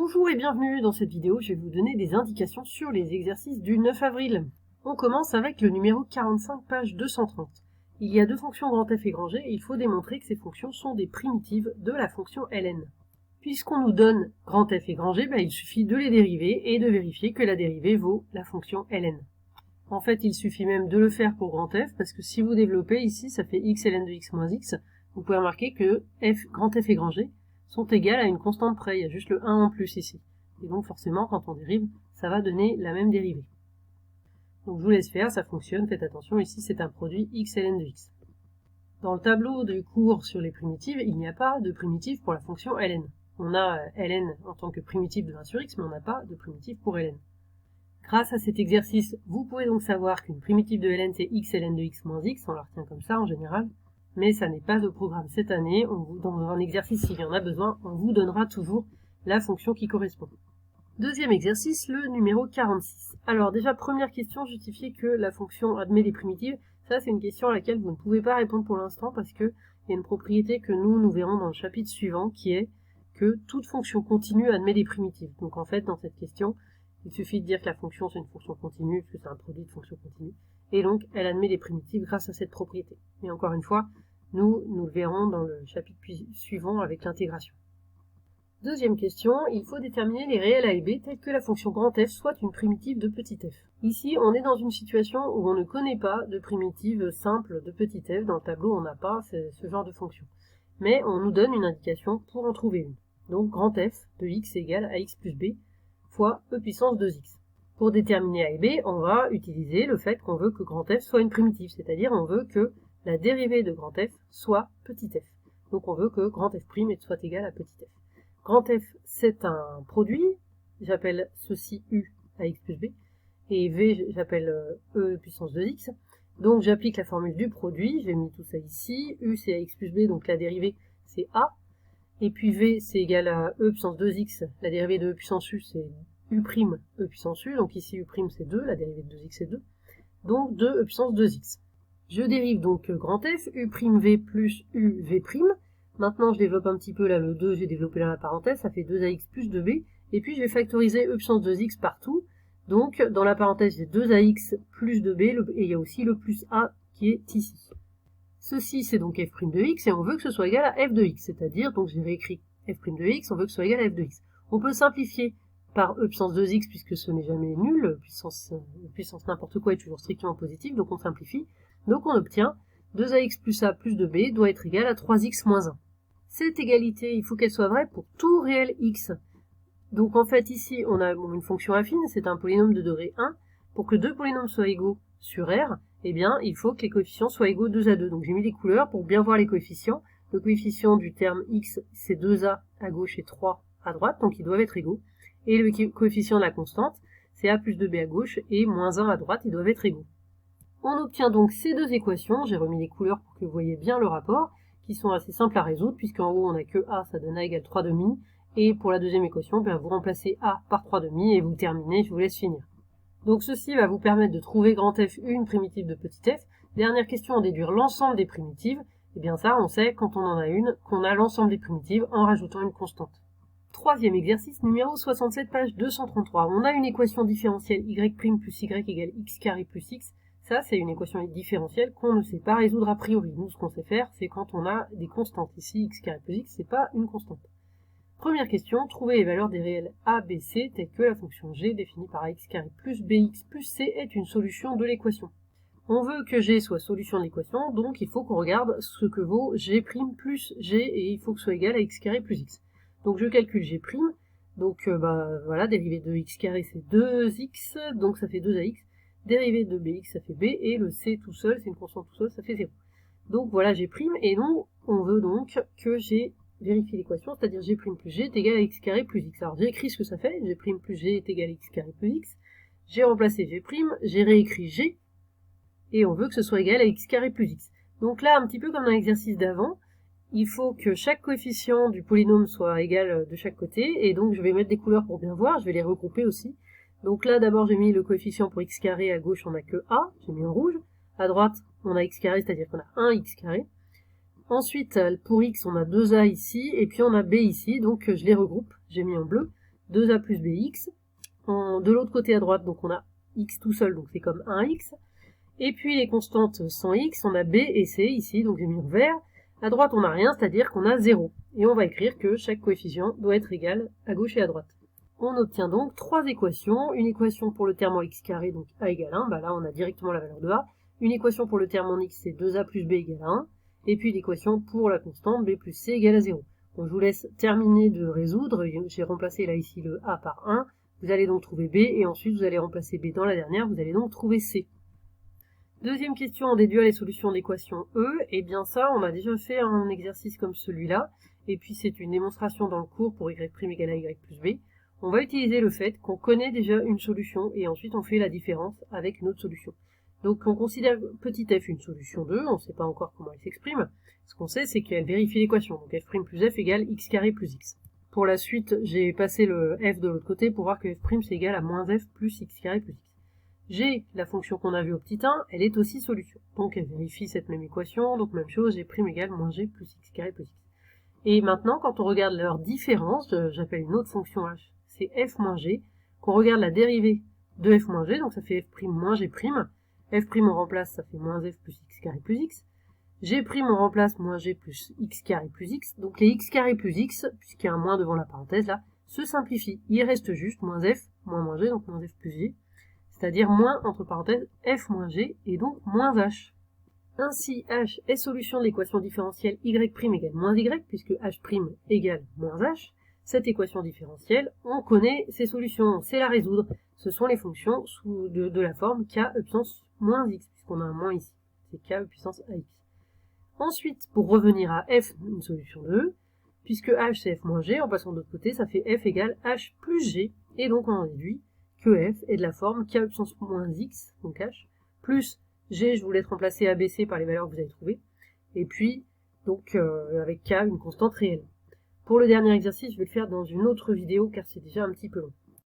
Bonjour et bienvenue. Dans cette vidéo, je vais vous donner des indications sur les exercices du 9 avril. On commence avec le numéro 45, page 230. Il y a deux fonctions grand F et grand G et il faut démontrer que ces fonctions sont des primitives de la fonction ln. Puisqu'on nous donne grand F et grand G, il suffit de les dériver et de vérifier que la dérivée vaut la fonction ln. En fait, il suffit même de le faire pour grand F, parce que si vous développez ici, ça fait x ln de x moins x, vous pouvez remarquer que grand F et grand G sont égales à une constante près, il y a juste le 1 en plus ici. Et donc forcément, quand on dérive, ça va donner la même dérivée. Donc je vous laisse faire, ça fonctionne, faites attention, ici c'est un produit x ln de x. Dans le tableau du cours sur les primitives, il n'y a pas de primitive pour la fonction ln. On a ln en tant que primitive de 1 sur x, mais on n'a pas de primitive pour ln. Grâce à cet exercice, vous pouvez donc savoir qu'une primitive de ln c'est x ln de x moins x, on la retient comme ça en général, mais ça n'est pas au programme cette année. Dans un exercice, s'il y en a besoin, on vous donnera toujours la fonction qui correspond. Deuxième exercice, le numéro 46. Alors déjà, première question, justifier que la fonction admet des primitives. Ça, c'est une question à laquelle vous ne pouvez pas répondre pour l'instant parce qu'il y a une propriété que nous verrons dans le chapitre suivant qui est que toute fonction continue admet des primitives. Donc en fait, dans cette question, il suffit de dire que la fonction c'est une fonction continue, parce que c'est un produit de fonction continue, et donc elle admet des primitives grâce à cette propriété. Et encore une fois, nous le verrons dans le chapitre suivant avec l'intégration. Deuxième question, il faut déterminer les réels a et b tels que la fonction grand F soit une primitive de petit f. Ici, on est dans une situation où on ne connaît pas de primitive simple de petit f. Dans le tableau, on n'a pas ce genre de fonction. Mais on nous donne une indication pour en trouver une. Donc grand F de x est égal à x plus b fois e puissance 2x. Pour déterminer a et b, on va utiliser le fait qu'on veut que grand F soit une primitive, c'est-à-dire on veut que la dérivée de grand F soit petit f. Donc on veut que grand F' soit égal à petit f. Grand F, c'est un produit, j'appelle ceci u à x plus b, et v, j'appelle e puissance 2x. Donc j'applique la formule du produit, j'ai mis tout ça ici, u c'est à x plus b, donc la dérivée c'est a, et puis v c'est égal à e puissance 2x, la dérivée de e puissance u c'est u' e puissance u, donc ici u' c'est 2, la dérivée de 2x c'est 2, donc 2 e puissance 2x. Je dérive donc grand F, u'v plus uv'. Maintenant je développe un petit peu là le 2, j'ai développé là la parenthèse, ça fait 2ax plus 2b, et puis je vais factoriser e puissance 2x partout, donc dans la parenthèse j'ai 2ax plus 2b, et il y a aussi le plus a qui est ici. Ceci c'est donc f' de x, et on veut que ce soit égal à f de x, c'est-à-dire, donc j'ai réécrit f' de x, on veut que ce soit égal à f de x. On peut simplifier par e puissance 2x puisque ce n'est jamais nul, puissance n'importe quoi est toujours strictement positive, donc on simplifie. Donc on obtient 2ax plus a plus 2b doit être égal à 3x moins 1. Cette égalité, il faut qu'elle soit vraie pour tout réel x. Donc en fait ici on a une fonction affine, c'est un polynôme de degré 1. Pour que deux polynômes soient égaux sur R, eh bien il faut que les coefficients soient égaux 2 à 2. Donc j'ai mis les couleurs pour bien voir les coefficients. Le coefficient du terme x c'est 2a à gauche et 3 à droite, donc ils doivent être égaux. Et le coefficient de la constante c'est a plus 2b à gauche et moins 1 à droite, ils doivent être égaux. On obtient donc ces deux équations, j'ai remis les couleurs pour que vous voyez bien le rapport, qui sont assez simples à résoudre, puisqu'en haut on n'a que a, ça donne a égale 3,5, et pour la deuxième équation, vous remplacez a par 3,5 et vous terminez, je vous laisse finir. Donc ceci va vous permettre de trouver grand F une primitive de petit f. Dernière question, en déduire l'ensemble des primitives. Et bien ça, on sait, quand on en a une, qu'on a l'ensemble des primitives en rajoutant une constante. Troisième exercice, numéro 67, page 233. On a une équation différentielle y' plus y égale x carré plus x. Ça, c'est une équation différentielle qu'on ne sait pas résoudre a priori. Nous, ce qu'on sait faire, c'est quand on a des constantes. Ici, x carré plus x, c'est pas une constante. Première question, trouver les valeurs des réels a, b, c, telles que la fonction g définie par ax carré plus bx plus c est une solution de l'équation. On veut que g soit solution de l'équation, donc il faut qu'on regarde ce que vaut g' plus g, et il faut que ce soit égal à x carré plus x. Donc je calcule g', donc voilà, dérivée de x carré c'est 2x, donc ça fait 2ax. Dérivée de bx, ça fait b, et le c tout seul, c'est une constante tout seul, ça fait 0. Donc voilà g', et nous, on veut donc que g vérifie l'équation, c'est-à-dire g' plus g est égal à x carré plus x. Alors j'ai écrit ce que ça fait, g' plus g est égal à x carré plus x, j'ai remplacé g', j'ai réécrit g, et on veut que ce soit égal à x carré plus x. Donc là, un petit peu comme dans l'exercice d'avant, il faut que chaque coefficient du polynôme soit égal de chaque côté, et donc je vais mettre des couleurs pour bien voir, je vais les regrouper aussi. Donc là, d'abord, j'ai mis le coefficient pour x carré, à gauche, on n'a que a, j'ai mis en rouge. À droite, on a x carré, c'est-à-dire qu'on a 1 x carré. Ensuite, pour x, on a 2a ici, et puis on a b ici, donc je les regroupe, j'ai mis en bleu. 2a plus bx. De l'autre côté à droite, donc on a x tout seul, donc c'est comme 1x. Et puis les constantes sans x, on a b et c ici, donc j'ai mis en vert. À droite, on n'a rien, c'est-à-dire qu'on a 0. Et on va écrire que chaque coefficient doit être égal à gauche et à droite. On obtient donc trois équations. Une équation pour le terme en x carré, donc a égale 1. Bah là, on a directement la valeur de a. Une équation pour le terme en x, c'est 2a plus b égale à 1. Et puis l'équation pour la constante b plus c égale à 0. Donc je vous laisse terminer de résoudre. J'ai remplacé là ici le a par 1. Vous allez donc trouver b, et ensuite vous allez remplacer b dans la dernière, vous allez donc trouver c. Deuxième question, on déduit les solutions d'équation E. Et bien ça, on a déjà fait un exercice comme celui-là, et puis c'est une démonstration dans le cours pour y' égale à y plus b. On va utiliser le fait qu'on connaît déjà une solution, et ensuite on fait la différence avec une autre solution. Donc on considère petit f une solution 2, on ne sait pas encore comment elle s'exprime. Ce qu'on sait, c'est qu'elle vérifie l'équation, donc f' plus f égale x carré plus x. Pour la suite, j'ai passé le f de l'autre côté pour voir que f' c'est égal à moins f plus x carré plus x. G, la fonction qu'on a vue au petit 1, elle est aussi solution. Donc elle vérifie cette même équation, donc même chose, g' égale moins g plus x carré plus x. Et maintenant, quand on regarde leur différence, j'appelle une autre fonction h, c'est f moins g, qu'on regarde la dérivée de f moins g, donc ça fait f' moins g', f' on remplace, ça fait moins f plus x carré plus x, g' on remplace moins g plus x carré plus x, donc les x carré plus x, puisqu'il y a un moins devant la parenthèse là, se simplifient. Il reste juste moins f, moins g, donc moins f plus g, c'est-à-dire moins, entre parenthèses, f moins g, et donc moins h. Ainsi, h est solution de l'équation différentielle y' égale moins y, puisque h' égale moins h. Cette équation différentielle, on connaît ses solutions, on sait la résoudre. Ce sont les fonctions de la forme k e puissance moins x, puisqu'on a un moins ici. C'est k e puissance ax. Ensuite, pour revenir à f, une solution de E, puisque h c'est f moins g, en passant de l'autre côté, ça fait f égale h plus g, et donc on en déduit que f est de la forme k e puissance moins x, donc h, plus g, je vous laisse remplacer ABC par les valeurs que vous avez trouvées, et puis, donc, avec k, une constante réelle. Pour le dernier exercice, je vais le faire dans une autre vidéo, car c'est déjà un petit peu long.